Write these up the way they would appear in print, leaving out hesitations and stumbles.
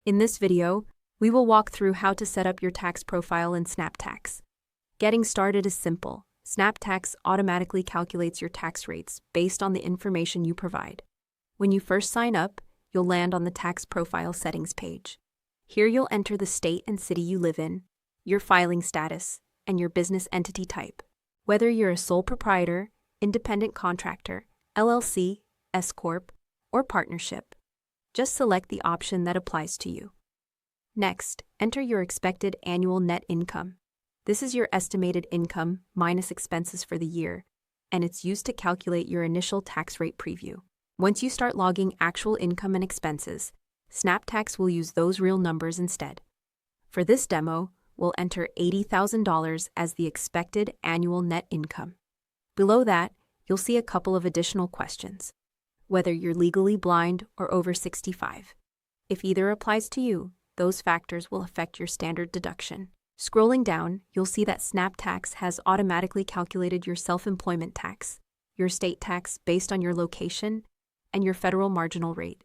In this video, we will walk through how to set up your tax profile in SnapTax. Getting started is simple. SnapTax automatically calculates your tax rates based on the information you provide. When you first sign up, you'll land on the tax profile settings page. Here you'll enter the state and city you live in, your filing status, and your business entity type. Whether you're a sole proprietor, independent contractor, LLC, S-Corp, or partnership, just select the option that applies to you. Next, enter your expected annual net income. This is your estimated income minus expenses for the year, and it's used to calculate your initial tax rate preview. Once you start logging actual income and expenses, SnapTax will use those real numbers instead. For this demo, we'll enter $80,000 as the expected annual net income. Below that, you'll see a couple of additional questions. Whether you're legally blind or over 65. If either applies to you, those factors will affect your standard deduction. Scrolling down, you'll see that SnapTax has automatically calculated your self-employment tax, your state tax based on your location, and your federal marginal rate.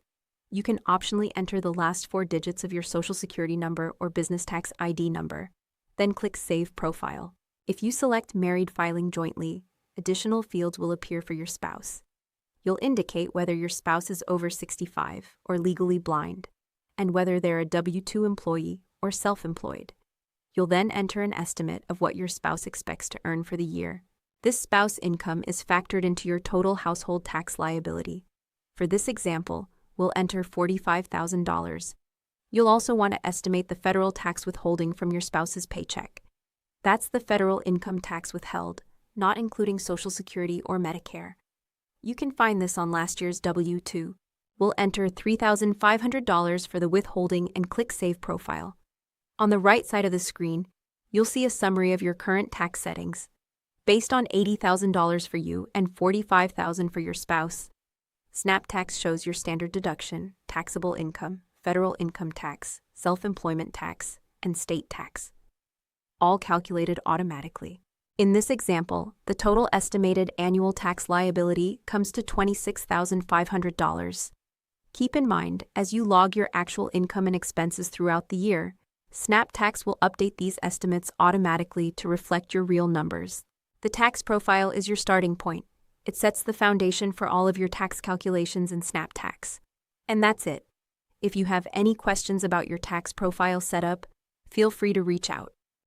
You can optionally enter the last 4 digits of your Social Security number or business tax ID number, then click Save Profile. If you select Married Filing Jointly, additional fields will appear for your spouse. You'll indicate whether your spouse is over 65 or legally blind, and whether they're a W-2 employee or self-employed. You'll then enter an estimate of what your spouse expects to earn for the year. This spouse income is factored into your total household tax liability. For this example, we'll enter $45,000. You'll also want to estimate the federal tax withholding from your spouse's paycheck. That's the federal income tax withheld, not including Social Security or Medicare. You can find this on last year's W-2. We'll enter $3,500 for the withholding and click Save Profile. On the right side of the screen, you'll see a summary of your current tax settings. Based on $80,000 for you and $45,000 for your spouse, SnapTax shows your standard deduction, taxable income, federal income tax, self-employment tax, and state tax, all calculated automatically. In this example, the total estimated annual tax liability comes to $26,500. Keep in mind, as you log your actual income and expenses throughout the year, SnapTax will update these estimates automatically to reflect your real numbers. The tax profile is your starting point. It sets the foundation for all of your tax calculations in SnapTax. And that's it. If you have any questions about your tax profile setup, feel free to reach out.